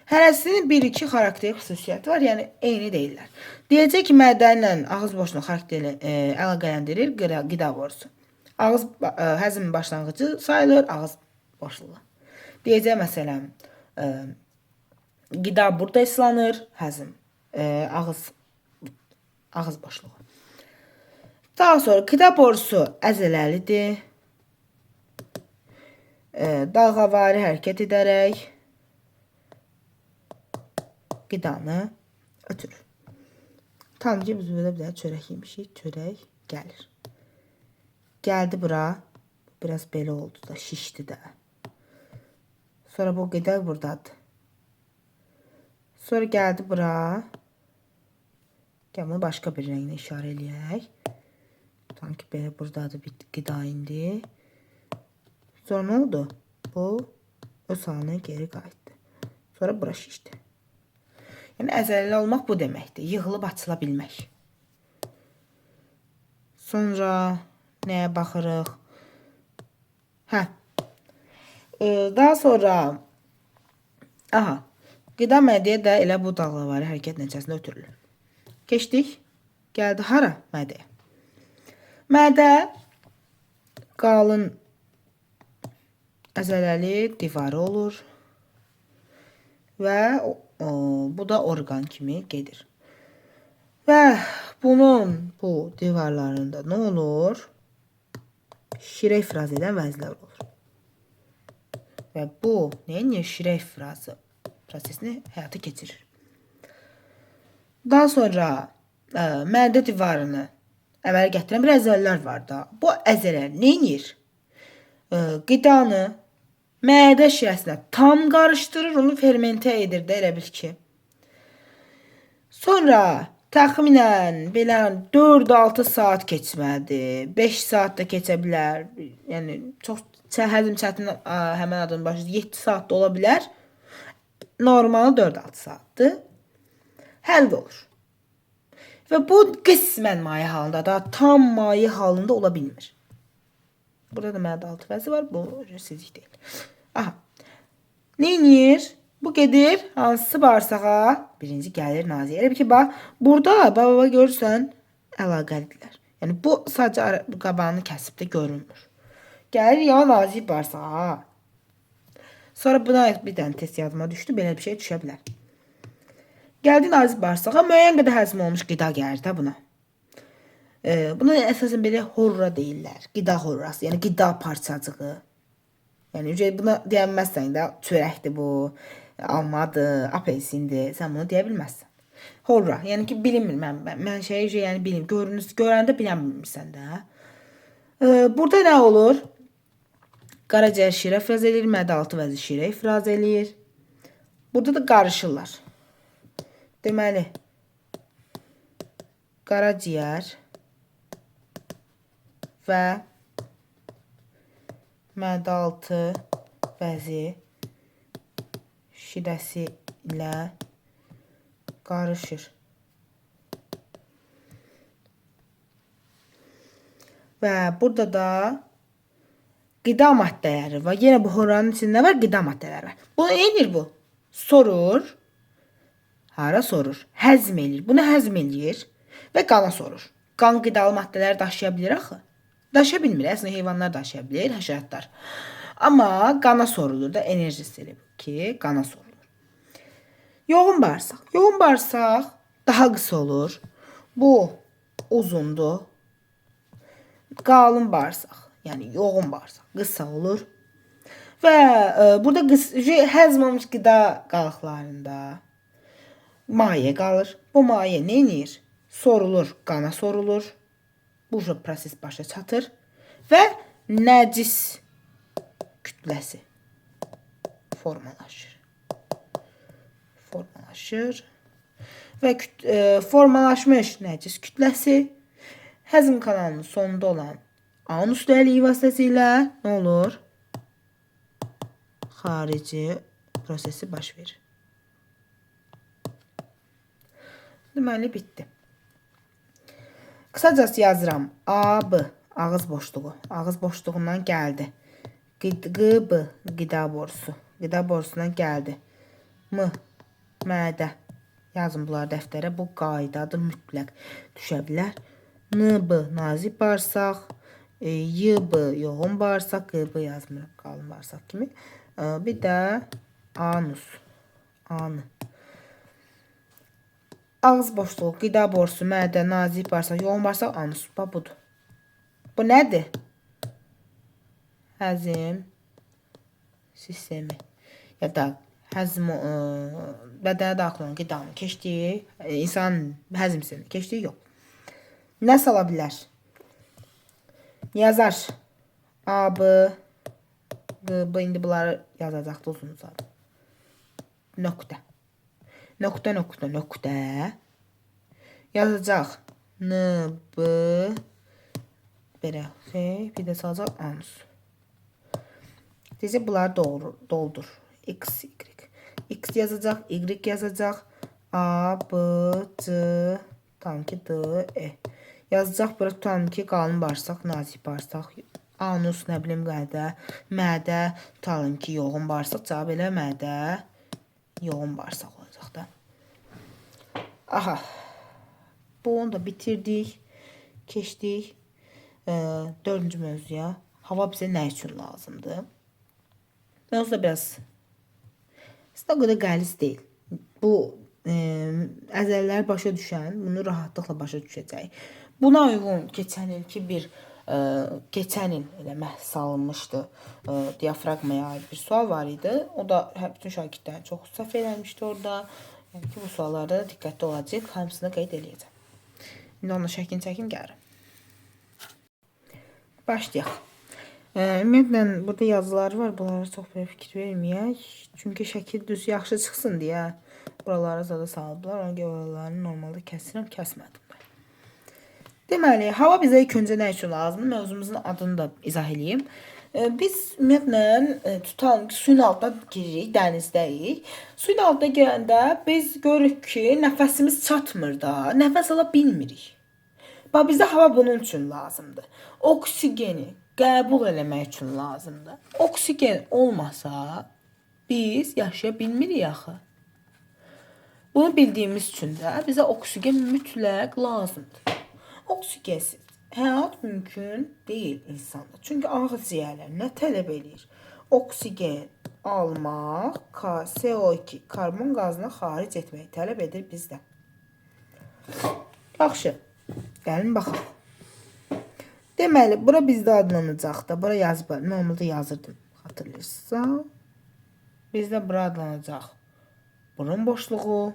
Hərəsinin 1-2 xarakteri xüsusiyyəti var, yəni eyni deyirlər. Deyəcək ki, mədənlə ağız boşluğu xarakteri əlaqələndirir qida borusu. Ağız həzm başlanğıcı sayılır, ağız boşluğu. Deyəcək məsələn, qida burada islanır, həzm, ağız boşluğu. Daha sonra qida borusu əzələlidir. Dalğavari hərəkət edərək qidanı ötürür. Tam ki, biz burada çörək yemişik, çörək gəlir. Gəldi bura, biraz belə oldu da, şişdi də. Sonra bu qida buradadır. Sonra gəldi bura. Gəlmə başqa bir rənglə işarə eləyək. Sanki belə buradadır bir qida indi. Sonra nə oldu? Bu öz halına geri qayıtdı. Sonra bura şişdi. Yəni əzələli olmaq bu deməkdir. Yığılıb açıla bilmək. Sonra nəyə baxırıq? Daha sonra qida mədəyə də elə bu dalğavari hərəkət nəticəsində ötürülür. Keçdik. Gəldi hara? Mədəyə. Mədə qalın əzələli divarı olur və bu da orqan kimi gedir. Və bunun bu divarlarında nə olur? Şirə ifraz edən vəzlər olur. Və bu nə? Şirə ifrazı prosesini həyata keçirir. Daha sonra mədə divarını əmələ gətirən bir əzələlər var da. Bu əzələr nə edir? Qidanı mədə şirəsinə tam qarışdırır, onu fermentə edir də elə bil ki. Sonra təxminən belə 4-6 saat keçməlidir. 5 saat da keçə bilər. Yəni çox həzm çətin həmən adın başında 7 saat da ola bilər. Normalı 4-6 saatdır. Həll olur. Və bu qismən maye halında da, tam maye halında ola bilmir. Burada mədə altı vəzi var, bu sizlik deyil. Nə edir? Bu gedir hansı bağırsağa? Birinci gəlir naziyə. Elə bir ki, bax, burada baba görürsən əlaqəlidirlər. Yəni bu sadəcə qabağını kəsib də görünmür. Gəlir ya nazik bağırsağa. Sonra buna bir dənə test yadıma düşdü, belə bir şey düşə bilər. Gəldi nazik bağırsağa, müəyyən qədər həzm olmuş qida gəlir də buna. Buna əsasən belə horra deyirlər. Qida horrası, yəni qida parçacığı. Yəni buna deyənməzsən də çörəkdir bu, almadır, apelsindir. Sən bunu deyə bilməzsən. Horra, yəni ki bilinmir mən şeyi yəni bilim. Görəndə bilmirsən də. Burada nə olur? Qaraciyər şirə ifraz edir, mədə-altı vəzi şirə ifraz edir. Burada da qarışırlar. Deməli, qaraciyər və mədə-altı vəzi şirəsi ilə qarışır. Və burada da qida maddələri var. Yenə bu horranın içində var, qida maddələri var. Bu nedir bu? Sorur. Hara sorur? Həzm eləyir. Bunu həzm eləyir və qana sorur. Qan qidalı maddələri daşıya bilir axı. Daşıya bilmir. Əslində heyvanlar daşıya bilir, həşəratlar. Amma qana sorulur da, enerjisi elə ki, qana sorulur. Yoğun bağırsaq. Yoğun bağırsaq daha qısa olur. Bu uzundur. Qalın bağırsaq, yəni yoğun bağırsaq qısa olur. Və burada həzm olunmuş qida qalıqlarında maye qalır. Bu maye nə edir? Sorulur, qana sorulur. Bu proses başa çatır və nəcis kütləsi formalaşır. Və formalaşmış nəcis kütləsi həzm kanalının sonunda olan anus dəliyi vasitəsilə nə olur? Xarici prosesi baş verir. Deməli, bitdi. Qısacası yazıram. A, B, ağız boşluğu. Ağız boşluğundan gəldi. Q, B, qida borusu. Qida borusundan gəldi. M, mədə. Yazın bunlar dəftərə. Bu qaydadır, mütləq düşə bilər. N, B, nazik bağırsaq. Y, B, yoğun bağırsaq. Q, B yazmıram, qalın bağırsaq kimi. Bir də anus. Anı. Ağız boşluğu, qida borusu, mədə, nazik bağırsaq, yoğun bağırsaq, anus. Budur. Bu nədir? Həzm sistemi. Ya da həzm bədənə daxil olan qidanın keçdiyi, insanın həzm sisteminin keçdiyi yox. Nə sala bilər? Yazar. A, B, Q, B. İndi bunları yazacaqdı uzun uzadı. Nöqtə. Nöqtə. Yazacaq. N, B. Belə. Bir də salacaq anus. Deyəcək, bunları doldur. X, Y. X yazacaq, Y yazacaq. A, B, C, tam ki D, E. Yazacaq, bura tutalım ki, qalın bağırsaq, nazik bağırsaq, anus, nə bilim, mədə, tutalım ki, yoğun bağırsaq, cavab elə mədə, yoğun bağırsaq olacaq da. Aha, bunu da bitirdik, keçdik 4-cü mövzuya. Hava bizə nə üçün lazımdır? Mövzu da biraz o qədər qəliz deyil. Bu əzələlər başa düşən bunu rahatlıqla başa düşəcək. Buna uyğun keçən ilki keçən il elə məhz salınmışdı. Diafraqmaya aid bir sual var idi. O da bütün şagirdlərin çox səhv eləmişdi orada. Yəni ki, bu suallarda da diqqətli olacaq. Hamısını qeyd eləyəcəm. İndi onun şəklini çəkim gəlirəm. Başlayaq. Ümumiyyətlə, burada yazılar var. Bunlara çox belə fikir verməyək. Çünki şəkil düz yaxşı çıxsın deyə buralara zada salıblar. Ona görə oralarını normalda kəsirəm, kəsmədim. Deməli, hava bizə ilk öncə nə üçün lazımdır? Mövzumuzun adını da izah edeyim. Biz ümumiyyətlə tutalım ki, suyun altına giririk, dənizdəyik. Suyun altına girəndə biz görürük ki, nəfəsimiz çatmır da, nəfəs ala bilmirik. Bax, bizə hava bunun üçün lazımdır. Oksigeni qəbul eləmək üçün lazımdır. Oksigen olmasa biz yaşaya bilmirik axı. Bunu bildiyimiz üçün də bizə oksigen mütləq lazımdır. Oksigensiz həyat mümkün deyil insanda. Çünki ağciyərlər nə tələb edir? Oksigen almaq, CO2 karbon qazını xaric etmək tələb edir bizdən. Yaxşı, gəlin baxaq. Deməli, bura bizdə adlanacaq da. Bura yazıb, normalda yazırdım. Hatırlayırsa. Bizdə bura adlanacaq. Burun boşluğu.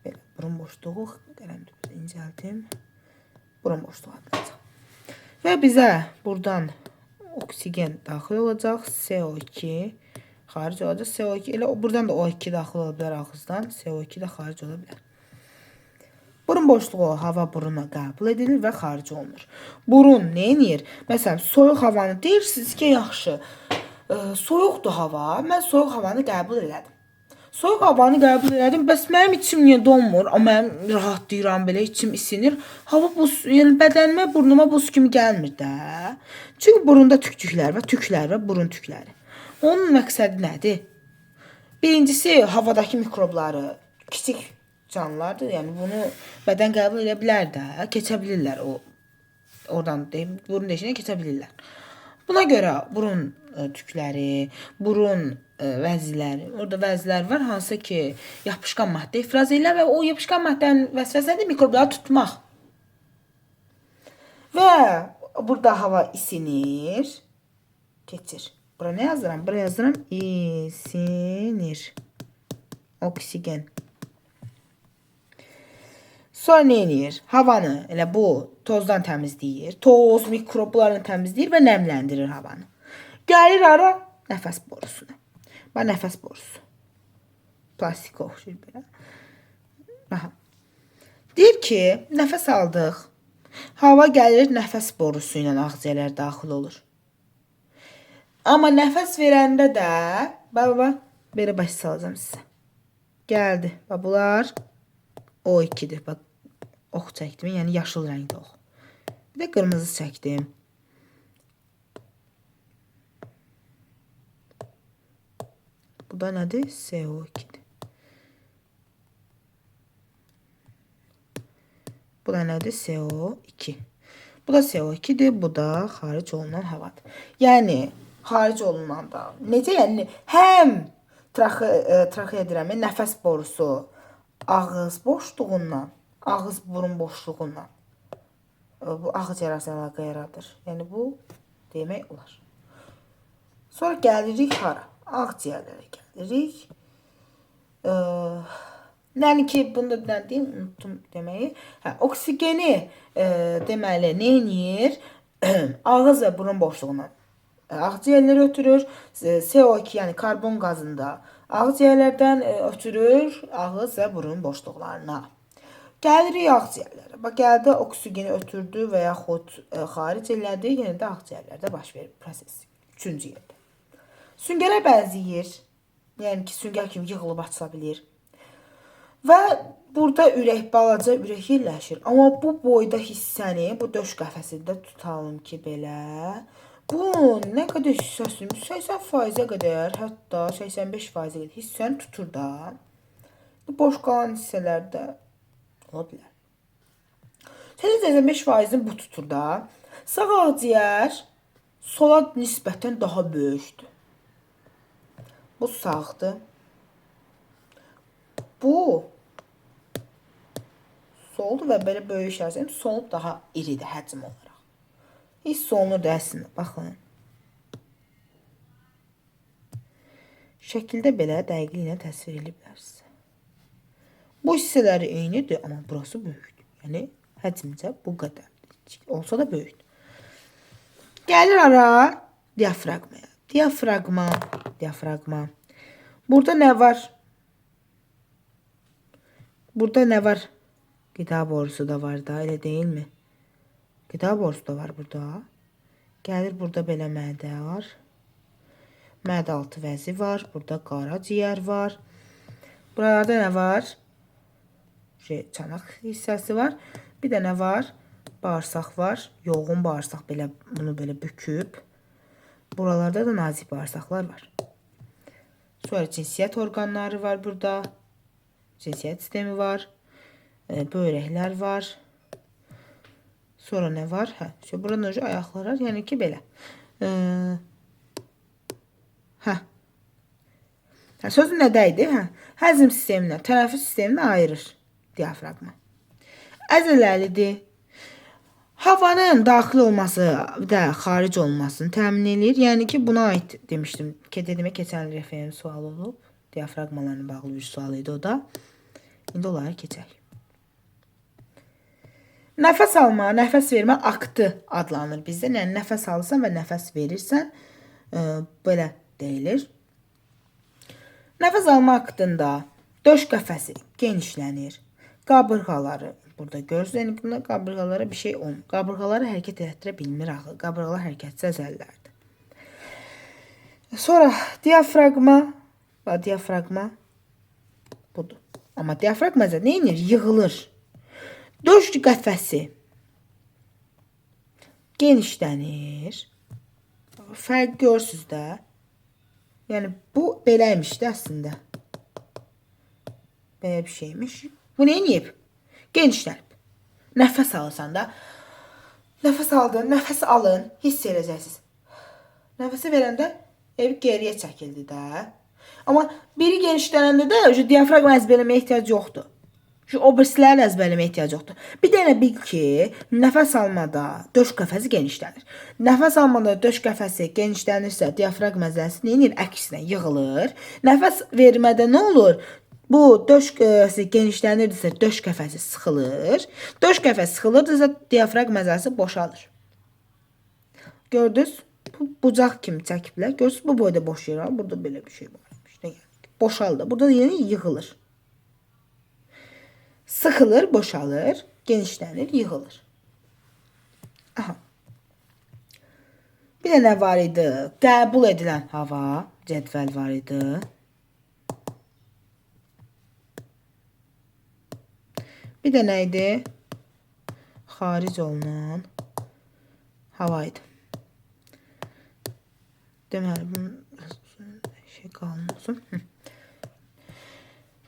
Belə, burun boşluğu. Qələmdə incəldim. Burun boşluğu adlanacaq. Və bizə buradan oksigen daxil olacaq. CO2 xaric olacaq. CO2 elə buradan da O2 daxil ola bilər ağızdan. CO2 də xaric ola bilər. Burun boşluğu hava buruna qəbul edilir və xaric olunur. Burun nə edir? Məsələn, soyuq havanı deyirsiniz ki, yaxşı. Soyuqdur hava. Mən soyuq havanı qəbul elədim. Soyuq havanı qəbul elədim. Bəs mənim içim niyə donmur? Amma mən rahatlayıram belə, içim isinir. Hava buz, yəni bədənimə, burnuma buz kimi gəlmir də. Çünki burunda tükcüklər və tüklər və burun tükləri. Onun məqsədi nədir? Birincisi, havadakı mikrobları, kiçik canlılardır. Yəni bunu bədən qəbul edə bilər də, keçə bilirlər o oradan burun deşiyinə keçə bilirlər. Buna görə burun tükləri, burun vəzləri, orada vəzlər var, hansı ki yapışqan maddə ifraz edirlər və o yapışqan maddənin vəzifəsi nədir? Mikrobları tutmaq. Və burada hava isinir, keçir. Bura nə yazıram? Bura yazıram isinir. Oksigen. Sonra nə edir? Havanı, elə bu tozdan təmizləyir. Toz, mikroblarını təmizləyir və nəmləndirir havanı. Gəlir ara nəfəs borusuna. Bax, nəfəs borusu. Plastik oxşur belə. Aha. Deyir ki, nəfəs aldıq. Hava gəlir nəfəs borusu ilə ağciyərlər daxil olur. Amma nəfəs verəndə də, bax, belə baş salacağım sizə. Gəldi. Bax, bunlar O2-dir. Bax, ox çəkdim. Yəni, yaşıl rəngdə ox. Bir də qırmızı çəkdim. Bu da nədir? CO2-dir. Bu da nədir? CO2. Bu da CO2-dir. Bu da xaric olunan havadır. Yəni, xaric olunan da. Necə? Yəni, həm traxeya deyirəm, nəfəs borusu ağız boşluğundan, ağız burun boşluğundan bu ağciyər arasında əlaqə yaradır. Yəni, bu demək olar. Sonra gəlirik hara? Ağciyərlərə gəlirik. Yəni ki, bunu da deyim, unuttum deməyi. Oksigeni deməli, nə edir? Ağız və burun boşluğundan ağciyərləri ötürür. CO2, yəni karbon qazında ağciyərlərdən ötürür ağız və burun boşluqlarına. Gəlirik ağciyərlərə. Bax, gəldi, oksigeni ötürdü və yaxud xaric elədi. Yenə də ağciyərlərdə baş verir proses. 3-cü yerdə. Süngərə bənzəyir. Yəni ki, süngər kimi yığılıb açıla bilir. Və burada ürək, balaca ürək yerləşir. Amma bu boyda hissəni, bu döş qəfəsində tutalım ki, belə. Bu nə qədər hissəsini, 80%-ə qədər, hətta 85%-ə qədər hissəni tutur da. Boş qalan hissələrdə ola bilər. 85%-ni bu tutur da. Sağ ağciyər sola nisbətən daha böyükdür. Bu sağdır. Bu soldur və belə böyük şəhərsən, sol daha iridir həcm olaraq. Hiss olunur da əslində, baxın. Şəkildə belə dəqiqliklə təsvir ediblər sizə. Bu hissələri eynidir, amma burası böyükdür. Yəni, həcmcə bu qədər. Olsa da böyükdür. Gəlir ara diafraqmaya. Diafraqma. Burada nə var? Burada nə var? Qida borusu da var da, elə deyilmi? Qida borusu da var burada. Gəlir burada belə mədə var. Mədə altı vəzi var. Burada qaraciyər var. Buralarda nə var? Çanaq hissəsi var. Bir də nə var? Bağırsaq var. Yoğun bağırsaq belə, bunu belə büküb. Buralarda da nazik bağırsaqlar var. Sonra cinsiyyət orqanları var burada. Cinsiyyət sistemi var. Böyrəklər var. Sonra nə var? Burada ayaqlar var. Yəni ki, belə. Sözü nədəydi? Həzm sisteminə, tənəffüs sisteminə ayırır diafraqma. Əzələlidir. Havanın daxil olması və xaric olmasını təmin edir. Yəni ki, buna aid demişdim. Dedimə keçən referens sual olub. Diafraqmalarla bağlı bir sual idi o da. İndi onlara keçək. Nəfəs alma, nəfəs vermə aktı adlanır bizdə. Yəni, nəfəs alırsan və nəfəs verirsən, belə deyilir. Nəfəs alma aktında döş qəfəsi genişlənir. Qabırğaları, burada görürsünüz, qabırğalara bir şey olmur. Qabırğaları hərəkət etdirə bilmir axı. Qabırğalar hərəkətsiz əzəllərdir. Sonra diafraqma budur. Amma diafraqma nə edir? Yığılır. Döş qəfəsi genişlənir. Fərq görürsünüz də. Yəni, bu beləymişdi əslində. Belə bir şeymiş. Bu nə edib? Genişlənib. Nəfəs alırsan da. Nəfəs aldın, nəfəs alın. Hiss edəcəksiniz. Nəfəsi verəndə ev geriyə çəkildi də. Amma biri genişlənəndə də diafraqma əzbərləməyə ehtiyac yoxdur. Şu obrisləri əzbərləməyə ehtiyac yoxdur. Bir dənə bil ki, nəfəs almada döş qəfəsi genişlənir. Nəfəs almada döş qəfəsi genişlənirsə, diafraqma əzələsi neyinir? Əksinə yığılır. Nəfəs vermədə nə olur? Bu döş qəfəsi genişlənirdirsə, döş qəfəsi sıxılır. Döş qəfəsi sıxılırsa, diafraqma əzələsi boşalır. Gördünüz? Bu bucaq kimi çəkiblər. Görürsünüz, bu boyda boş yer var. Burada belə bir şey var. İşte yəni, boşaldı. Burada yeni yığılır. Sıxılır, boşalır, genişlənir, yığılır. Aha. Bir də nə var idi? Qəbul edilən hava, cədvəl var idi. Bir də nə idi? Xaric olunan hava idi. Deməli, bunun şey qalın olsun.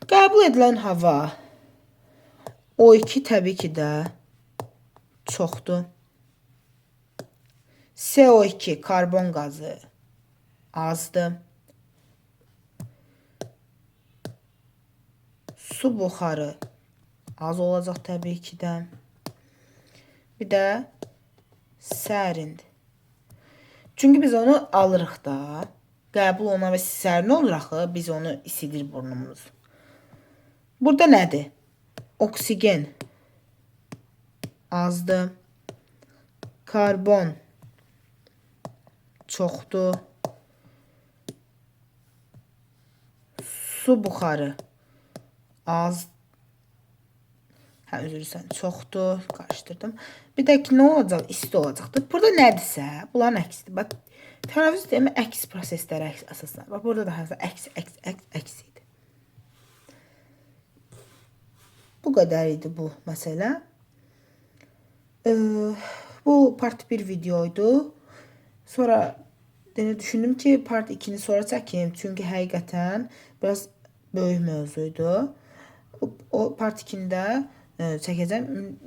Qəbul edilən hava O2 təbii ki də çoxdur. CO2 karbon qazı azdır. Su buxarı az olacaq təbii ki də. Bir də sərindir. Çünki biz onu alırıq da. Qəbul olunan və sərin olur axı. Biz onu isidir burnumuz. Burada nədir? Oksigen azdır. Karbon çoxdur. Su buxarı az. Üzr istəyirəm, çoxdur. Qarışdırdım. Bir də ki, nə olacaq? İsti olacaqdır. Burada nədirsə, bunların əksidir. Bax, tənəffüs sistemi əks proseslərə əsaslanır. Bax, burada da əks idi. Bu qədər idi bu məsələ. Bu part 1 videoydu. Sonra düşündüm ki, part 2-ni sonra çəkim. Çünki həqiqətən biraz böyük mövzuydu. O part 2-ni də çəkəcəm.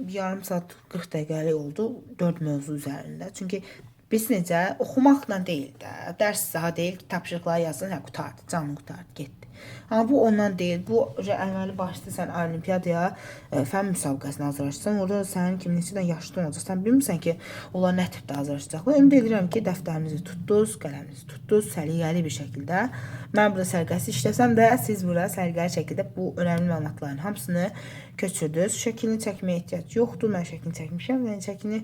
Yarım saat 40 dəqiqəlik oldu 4 mövzu üzərində. Çünki biz necə oxumaqla deyil də. Dərs daha deyil ki, tapşırıqları yazın, qutardı, canlı qutardı, getdi. Amma bu ondan deyil. Bu əməli başda sən olimpiyadaya fən müsabiqəsinə hazırlaşırsan. Orada sənin kiminisindən yaşlı olacaq. Sən bilmirsən ki, onlar nə tipdə hazırlaşacaqlar. Ümid edirəm ki, dəftərinizi tutdunuz, qələminizi tutdunuz, səliqəli bir şəkildə. Mən burada səliqəsiz işləsəm də, siz burada səliqəli şəkildə bu önəmli məlumatların hamısını köçürdünüz. Şəklini çəkməyə ehtiyac yoxdur. Mən şəklini çəkmişəm. Yəni şəklini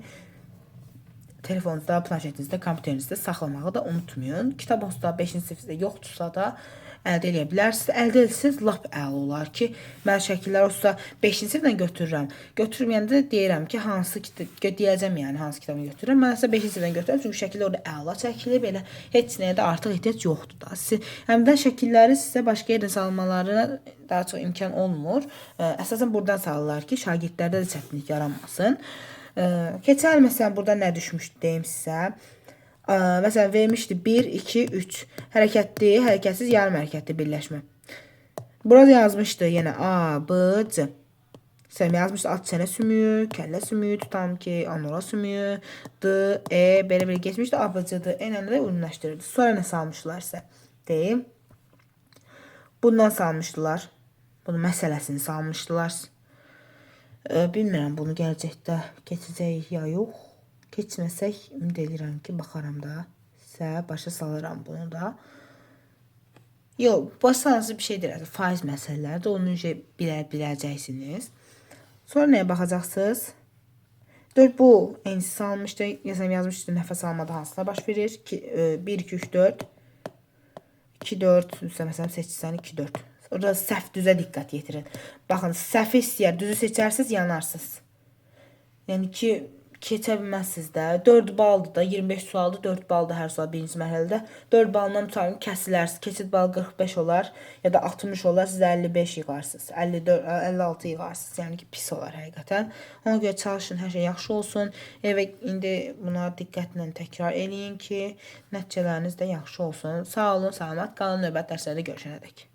telefonunuzda, planşetinizdə, kompüterinizdə saxlamağı da unutmayın. Kitab olsa 5-ci sinifdə yoxdursa da əldə edə bilərsiniz. Əldə etsiniz, lap əla olar ki, mən şəkillər olsa 5-ci sinifdən götürürəm. Götürməyəndə deyirəm ki, hansı kitab deyəcəm, yəni hansı kitabı götürürəm. Mən isə 5-ci sinifdən götürürəm, çünki şəkillər orada əla çəkilir, belə heç nəyə də artıq ehtiyac yoxdur da. Həm də şəkilləri sizə başqa yerdən salmalarına daha çox imkan olmur. Əsasən buradan salırlar ki, şagirdlərdə də çətinlik yaranmasın. Keçən məsələn burada nə düşmüşdü deyim sizə. Məsələn vermişdi 1, 2, 3 hərəkətli, hərəkətsiz, yarım hərəkətli birləşmə. Burada yazmışdı yenə A, B, C. Sən yazmışdı alt çənə sümüyü, kəllə sümüyü, tutam ki, anora sümüyü, D, E, belə geçmişdi. A, B, C, D, E ilə də uyumlaşdırırdı. Sonra nə salmışdılarsa deyim. Bundan salmışdılar. Bunun məsələsini salmışdılar. Bilmirəm bunu gələcəkdə keçəcəyik ya yox. Keçməsək ümid edirəm ki, baxaram da. Sizə başa salıram bunu da. Yox, başlanıcı bir şey deyil. Faiz məsələləri də onu biləcəksiniz. Sonra nəyə baxacaqsınız? 4 bu ensi salmışdı. Yazmışdı nəfəs almada hansılar baş verir? 1, 2, 3, 4. 2, 4. Məsələn seçsən 2, 4. Orada səhv düzə diqqət yetirin. Baxın, səhvi istəyər, düzü seçərsiniz, yanarsınız. Yəni ki, keçə bilməzsiniz də. 4 baldır da, 25 sualdır, 4 baldır hər sual birinci mərhələdə. 4 balından tutarım kəsilərsiniz. Keçid balı 45 olar ya da 60 olar, siz 55 yığarsınız. 54, 56 yığarsınız. Yəni ki, pis olar həqiqətən. Ona görə çalışın, hər şey yaxşı olsun. Və indi buna diqqətlə təkrar eləyin ki, nəticələriniz də yaxşı olsun. Sağ olun, salamat qalın. Növbəti dərslərdə görüşənədək.